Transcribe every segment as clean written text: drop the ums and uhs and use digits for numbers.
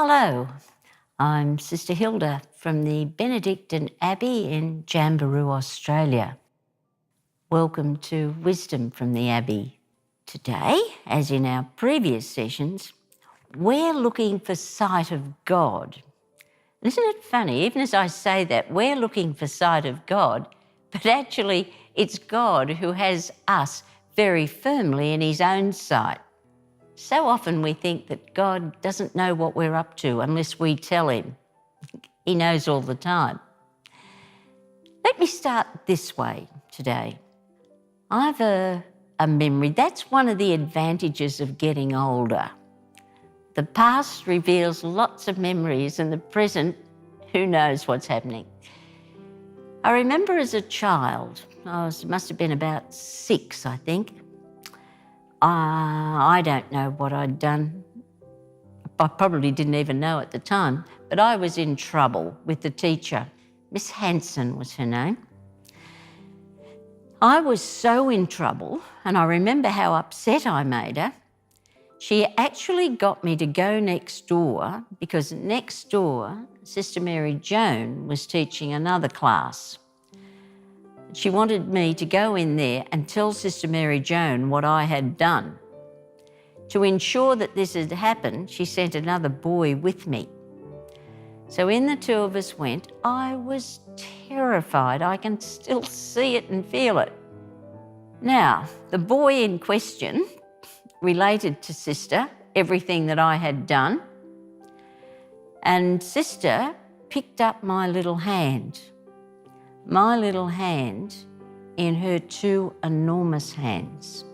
Hello, I'm Sister Hilda from the Benedictine Abbey in Jamberoo, Australia. Welcome to Wisdom from the Abbey. Today, as in our previous sessions, we're looking for sight of God. Isn't it funny, even as I say that, we're looking for sight of God, but actually it's God who has us very firmly in his own sight. So often we think that God doesn't know what we're up to unless we tell him. He knows all the time. Let me start this way today. I've a memory. That's one of the advantages of getting older. The past reveals lots of memories and the present, who knows what's happening. I remember as a child, must have been about 6, I think. I don't know what I'd done. I probably didn't even know at the time, but I was in trouble with the teacher. Miss Hanson was her name. I was so in trouble, and I remember how upset I made her. She actually got me to go next door because next door, Sister Mary Joan was teaching another class. She wanted me to go in there and tell Sister Mary Joan what I had done. To ensure that this had happened, she sent another boy with me. So in the two of us went. I was terrified. I can still see it and feel it. Now, the boy in question related to Sister everything that I had done, and Sister picked up my little hand in her 2 enormous hands.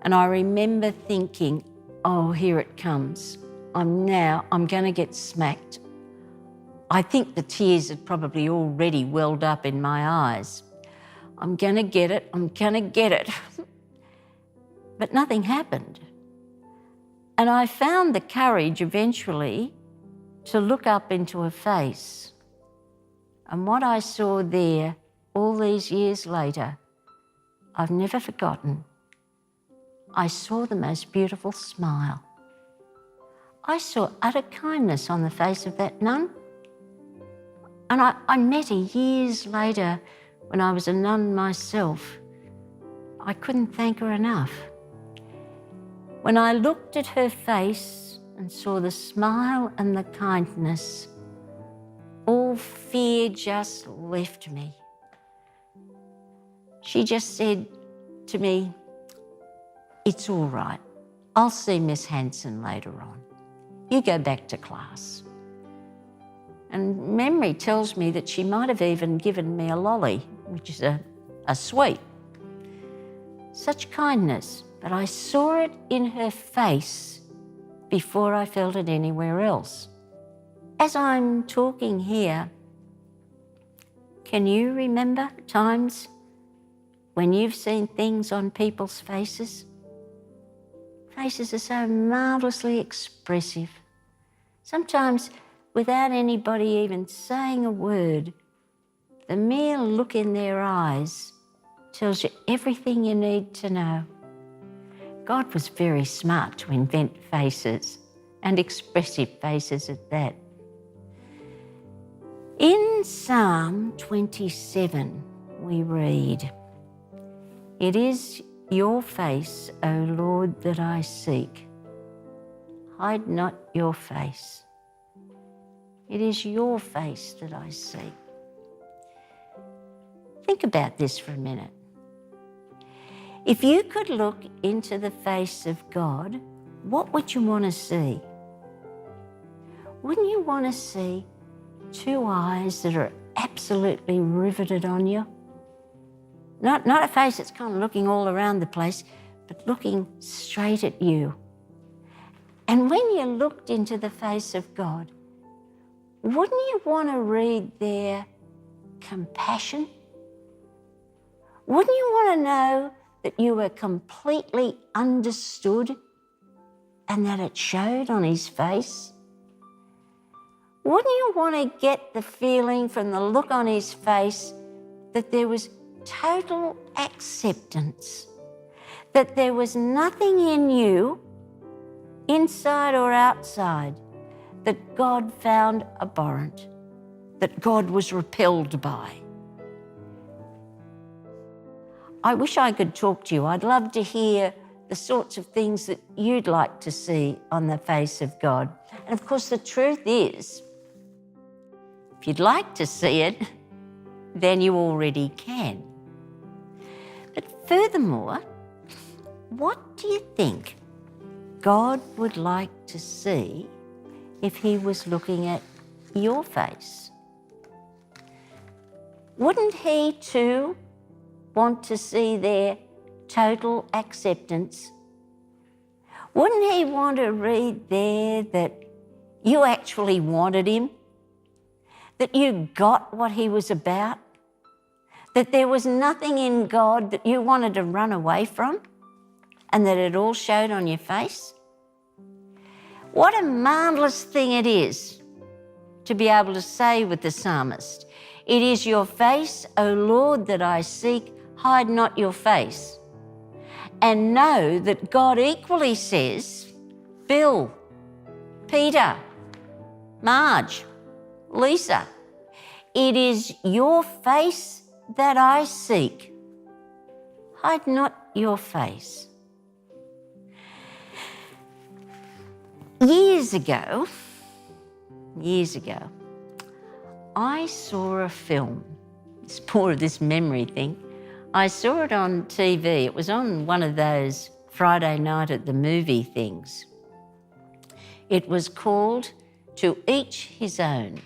And I remember thinking, oh, here it comes. I'm going to get smacked. I think the tears had probably already welled up in my eyes. I'm going to get it. But nothing happened. And I found the courage eventually to look up into her face. And what I saw there all these years later, I've never forgotten. I saw the most beautiful smile. I saw utter kindness on the face of that nun. And I met her years later when I was a nun myself. I couldn't thank her enough. When I looked at her face and saw the smile and the kindness, all fear just left me. She just said to me, it's all right. I'll see Miss Hanson later on. You go back to class. And memory tells me that she might have even given me a lolly, which is a sweet. Such kindness, but I saw it in her face before I felt it anywhere else. As I'm talking here, can you remember times when you've seen things on people's faces? Faces are so marvellously expressive. Sometimes without anybody even saying a word, the mere look in their eyes tells you everything you need to know. God was very smart to invent faces, and expressive faces at that. In Psalm 27, we read, "It is your face, O Lord, that I seek. Hide not your face. It is your face that I seek." Think about this for a minute. If you could look into the face of God, what would you want to see? Wouldn't you want to see 2 eyes that are absolutely riveted on you? Not a face that's kind of looking all around the place, but looking straight at you. And when you looked into the face of God, wouldn't you want to read there compassion? Wouldn't you want to know that you were completely understood and that it showed on his face? Wouldn't you want to get the feeling from the look on his face that there was total acceptance, that there was nothing in you, inside or outside, that God found abhorrent, that God was repelled by. I wish I could talk to you. I'd love to hear the sorts of things that you'd like to see on the face of God. And of course, the truth is, if you'd like to see it, then you already can. But furthermore, what do you think God would like to see if he was looking at your face? Wouldn't he too want to see their total acceptance? Wouldn't he want to read there that you actually wanted him, that you got what he was about, that there was nothing in God that you wanted to run away from, and that it all showed on your face? What a marvellous thing it is to be able to say with the psalmist, "It is your face, O Lord, that I seek, hide not your face." And know that God equally says, Bill, Peter, Marge, Lisa, it is your face that I seek. Hide not your face. Years ago, I saw a film. It's more of this memory thing. I saw it on TV. It was on one of those Friday night at the movie things. It was called To Each His Own.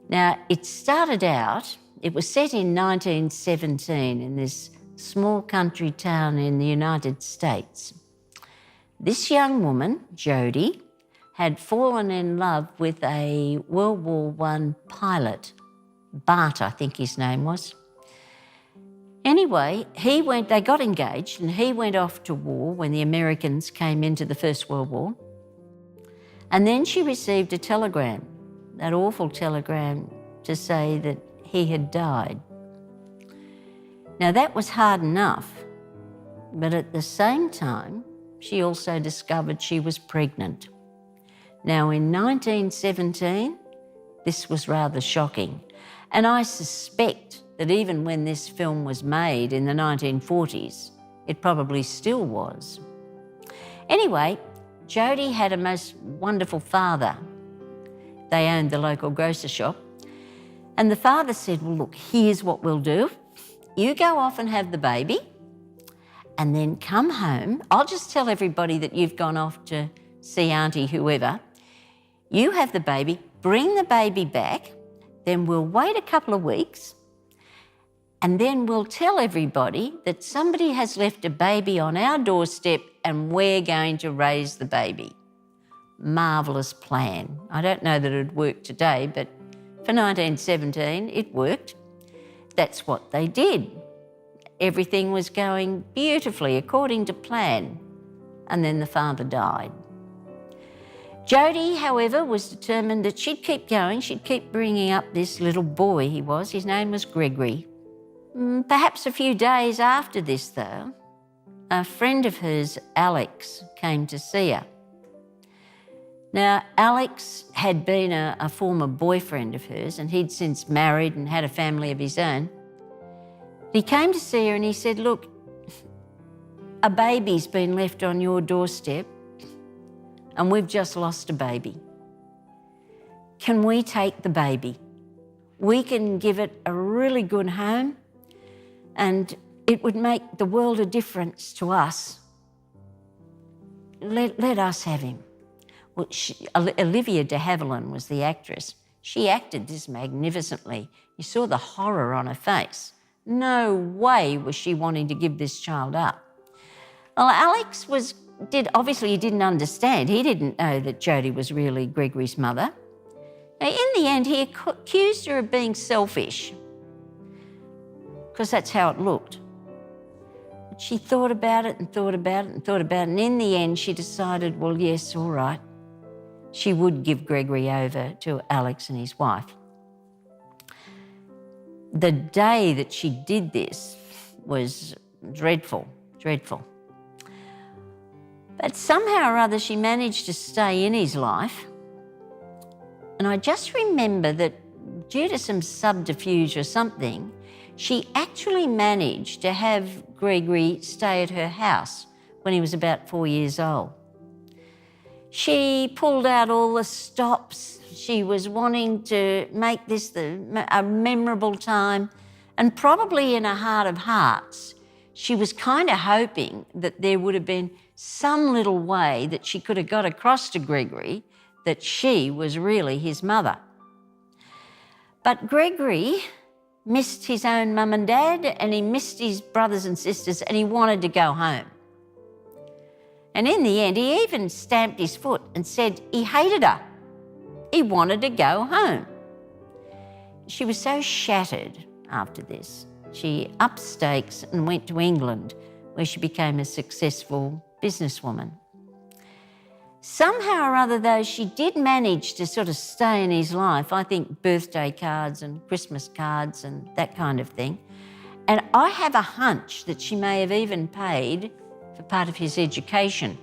Now, it started out, it was set in 1917 in this small country town in the United States. This young woman, Jodie, had fallen in love with a World War I pilot, Bart, I think his name was. Anyway, they got engaged and he went off to war when the Americans came into the First World War. And then she received a telegram, that awful telegram, to say that he had died. Now that was hard enough, but at the same time, she also discovered she was pregnant. Now in 1917, this was rather shocking. And I suspect that even when this film was made in the 1940s, it probably still was. Anyway, Jodie had a most wonderful father. They owned the local grocer shop. And the father said, well, look, here's what we'll do. You go off and have the baby, and then come home. I'll just tell everybody that you've gone off to see Auntie whoever. You have the baby, bring the baby back, then we'll wait a couple of weeks, and then we'll tell everybody that somebody has left a baby on our doorstep and we're going to raise the baby. Marvellous plan. I don't know that it would work today, but for 1917, it worked. That's what they did. Everything was going beautifully according to plan, and then the father died. Jodie, however, was determined that she'd keep going, she'd keep bringing up this little boy his name was Gregory. Perhaps a few days after this, though, a friend of hers, Alex, came to see her. Now, Alex had been a former boyfriend of hers, and he'd since married and had a family of his own. He came to see her and he said, look, a baby's been left on your doorstep and we've just lost a baby. Can we take the baby? We can give it a really good home and it would make the world a difference to us. Let us have him. Well, Olivia de Havilland was the actress. She acted this magnificently. You saw the horror on her face. No way was she wanting to give this child up. Well, Alex obviously he didn't understand. He didn't know that Jodie was really Gregory's mother. Now, in the end, he accused her of being selfish because that's how it looked. But she thought about it and thought about it and thought about it, and in the end, she decided, well, yes, all right. She would give Gregory over to Alex and his wife. The day that she did this was dreadful, dreadful. But somehow or other, she managed to stay in his life And I just remember that due to some subterfuge or something, she actually managed to have Gregory stay at her house when he was about 4 years old. She pulled out all the stops. She was wanting to make this a memorable time, and probably in her heart of hearts, she was kind of hoping that there would have been some little way that she could have got across to Gregory that she was really his mother. But Gregory missed his own mum and dad, and he missed his brothers and sisters, and he wanted to go home. And in the end, he even stamped his foot and said he hated her. He wanted to go home. She was so shattered after this, she upped stakes and went to England, where she became a successful businesswoman. Somehow or other, though, she did manage to sort of stay in his life. I think birthday cards and Christmas cards and that kind of thing. And I have a hunch that she may have even paid for part of his education,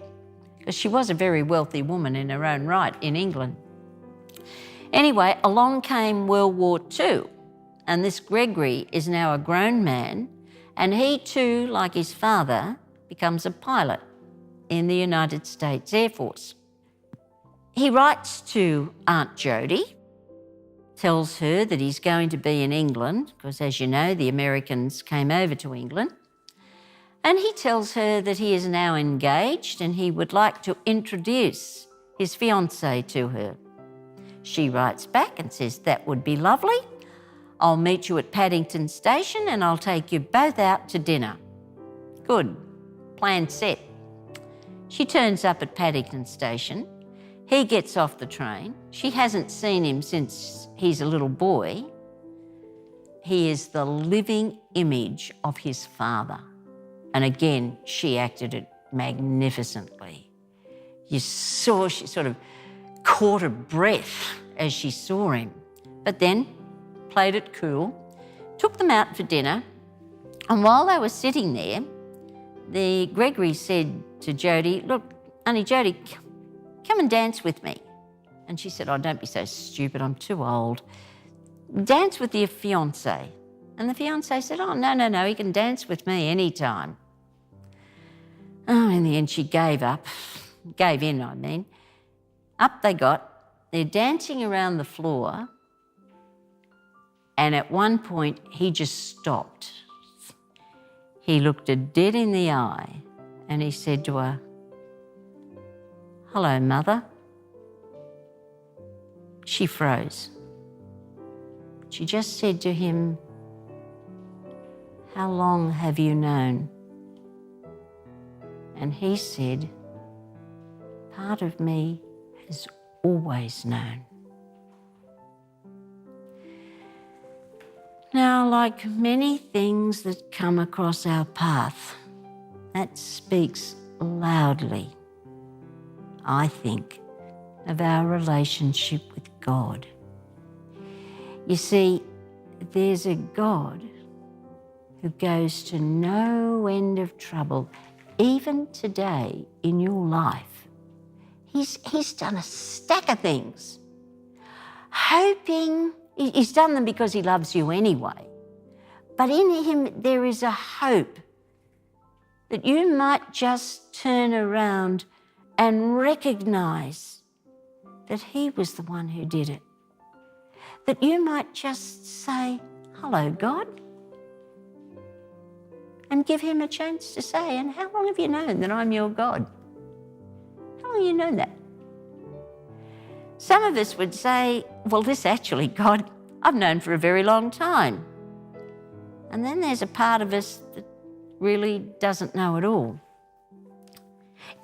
because she was a very wealthy woman in her own right in England. Anyway, along came World War II, and this Gregory is now a grown man, and he too, like his father, becomes a pilot in the United States Air Force. He writes to Aunt Jody, tells her that he's going to be in England, because as you know, the Americans came over to England, and he tells her that he is now engaged and he would like to introduce his fiancée to her. She writes back and says, "That would be lovely. I'll meet you at Paddington Station and I'll take you both out to dinner." Good. Plan set. She turns up at Paddington Station. He gets off the train. She hasn't seen him since he's a little boy. He is the living image of his father. And again, she acted it magnificently. You saw she sort of caught her breath as she saw him, but then played it cool, took them out for dinner, and while they were sitting there, Gregory said to Jody, "Look, Auntie Jody, come and dance with me." And she said, "Oh, don't be so stupid, I'm too old. Dance with your fiancé." And the fiancé said, "Oh, no, he can dance with me anytime." Oh, in the end, she gave in, I mean. Up they got. They're dancing around the floor, and at one point, he just stopped. He looked her dead in the eye, and he said to her, "Hello, Mother." She froze. She just said to him, "How long have you known?" And he said, "Part of me has always known." Now, like many things that come across our path, that speaks loudly, I think, of our relationship with God. You see, there's a God who goes to no end of trouble, even today in your life. He's done a stack of things, hoping, he's done them because he loves you anyway, but in him there is a hope that you might just turn around and recognise that he was the one who did it. That you might just say, "Hello, God," and give him a chance to say, "And how long have you known that I'm your God? How long have you known that?" Some of us would say, "Well, this actually, God, I've known for a very long time." And then there's a part of us that really doesn't know at all.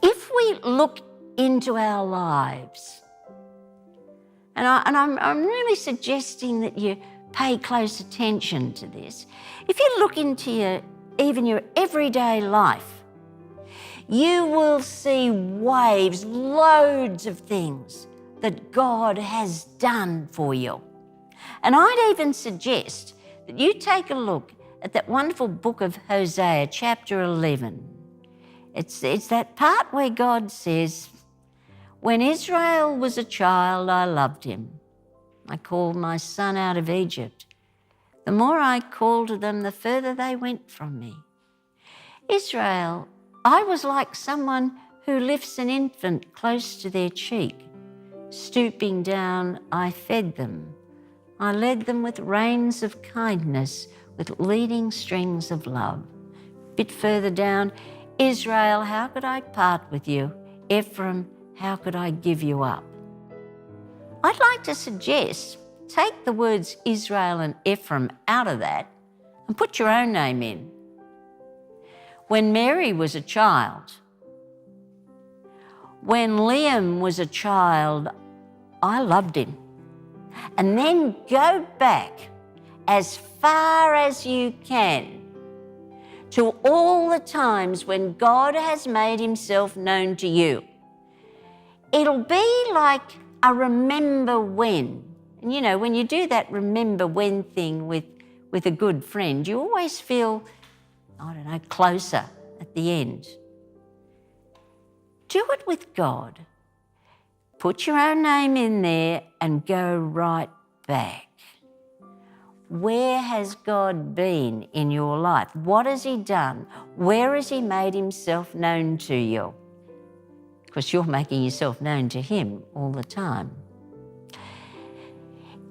If we look into our lives, and I'm really suggesting that you pay close attention to this. If you look into even your everyday life, you will see waves, loads of things that God has done for you. And I'd even suggest that you take a look at that wonderful book of Hosea, chapter 11. It's that part where God says, "When Israel was a child, I loved him. I called my son out of Egypt. The more I called to them, the further they went from me. Israel, I was like someone who lifts an infant close to their cheek. Stooping down, I fed them. I led them with reins of kindness, with leading strings of love. A bit further down, Israel, how could I part with you? Ephraim, how could I give you up? I'd like to suggest, take the words Israel and Ephraim out of that and put your own name in. When Mary was a child, when Liam was a child, I loved him. And then go back as far as you can to all the times when God has made himself known to you. It'll be like a remember when. And you know, when you do that remember when thing with a good friend, you always feel, I don't know, closer at the end. Do it with God. Put your own name in there and go right back. Where has God been in your life? What has he done? Where has he made himself known to you? Because you're making yourself known to him all the time.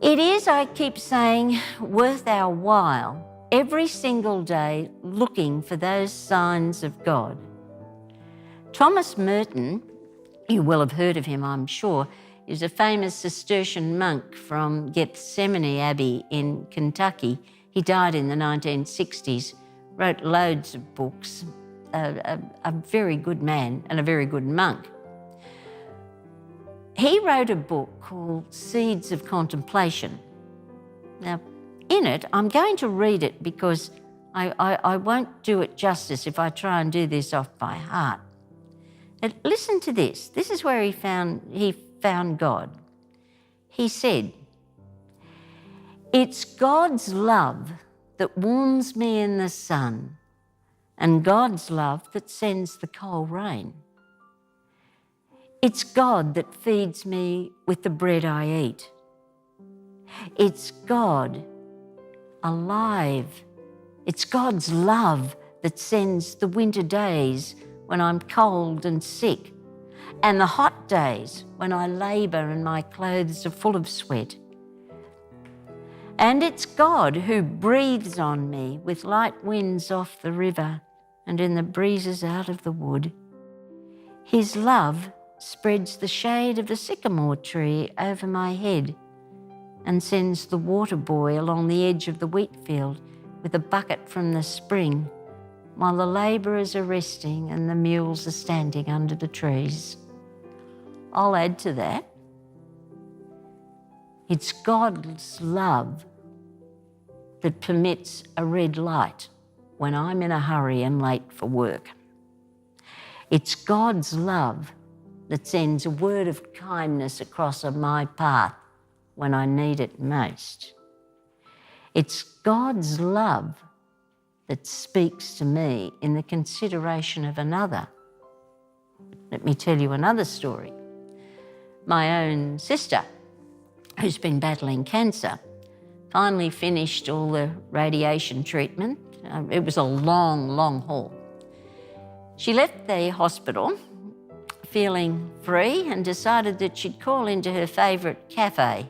It is, I keep saying, worth our while every single day looking for those signs of God. Thomas Merton, you will have heard of him, I'm sure, is a famous Cistercian monk from Gethsemane Abbey in Kentucky. He died in the 1960s, wrote loads of books, a very good man and a very good monk. He wrote a book called Seeds of Contemplation. Now, in it, I'm going to read it because I won't do it justice if I try and do this off by heart. And listen to this. This is where he found God. He said, "It's God's love that warms me in the sun, and God's love that sends the cold rain. It's God that feeds me with the bread I eat. It's God alive. It's God's love that sends the winter days when I'm cold and sick, and the hot days when I labour and my clothes are full of sweat. And it's God who breathes on me with light winds off the river and in the breezes out of the wood. His love spreads the shade of the sycamore tree over my head and sends the water boy along the edge of the wheat field with a bucket from the spring while the labourers are resting and the mules are standing under the trees." I'll add to that. It's God's love that permits a red light when I'm in a hurry and late for work. It's God's love that sends a word of kindness across my path when I need it most. It's God's love that speaks to me in the consideration of another. Let me tell you another story. My own sister, who's been battling cancer, finally finished all the radiation treatment. It was a long, long haul. She left the hospital feeling free and decided that she'd call into her favourite cafe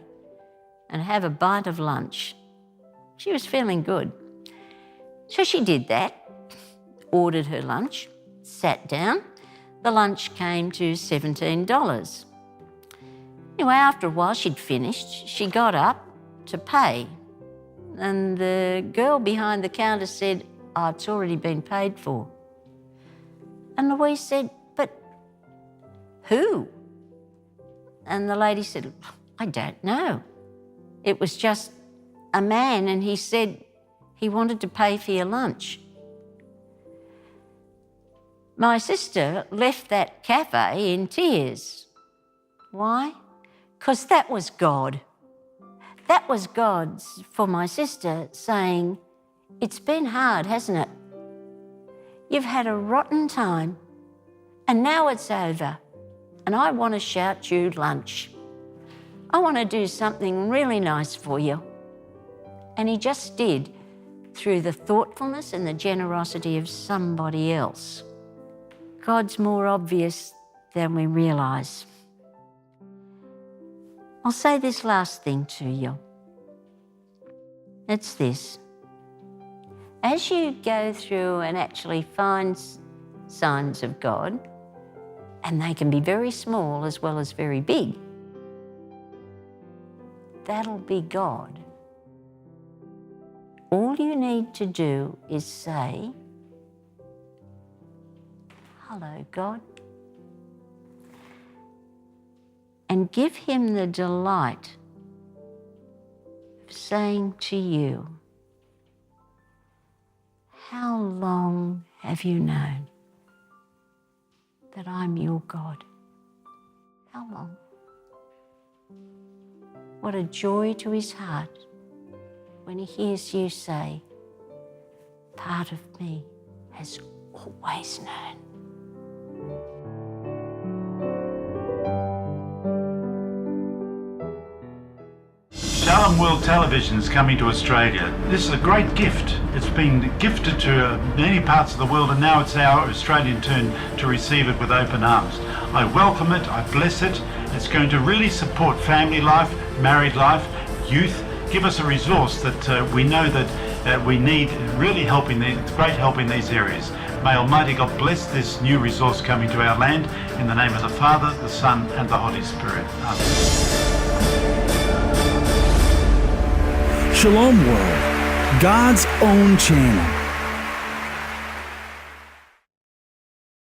and have a bite of lunch. She was feeling good. So she did that, ordered her lunch, sat down. The lunch came to $17. Anyway, after a while she'd finished, she got up to pay. And the girl behind the counter said, "Oh, it's already been paid for." And Louise said, "But who?" And the lady said, "I don't know. It was just a man and he said he wanted to pay for your lunch." My sister left that cafe in tears. Why? Because that was God. That was God for my sister saying, "It's been hard, hasn't it? You've had a rotten time and now it's over and I want to shout you lunch. I want to do something really nice for you. And he just did, through the thoughtfulness and the generosity of somebody else. God's more obvious than we realise. I'll say this last thing to you. It's this. As you go through and actually find signs of God, and they can be very small as well as very big, that'll be God. All you need to do is say, "Hello, God," and give him the delight of saying to you, "How long have you known that I'm your God?" How long? What a joy to his heart when he hears you say, "Part of me has always known." Shalom World Television is coming to Australia. This is a great gift. It's been gifted to many parts of the world, and now it's our Australian turn to receive it with open arms. I welcome it, I bless it. It's going to really support family life, married life, youth, give us a resource that we know that we need really great help in these areas. May Almighty God bless this new resource coming to our land, in the name of the Father, the Son and the Holy Spirit. Amen. Shalom World, God's own channel.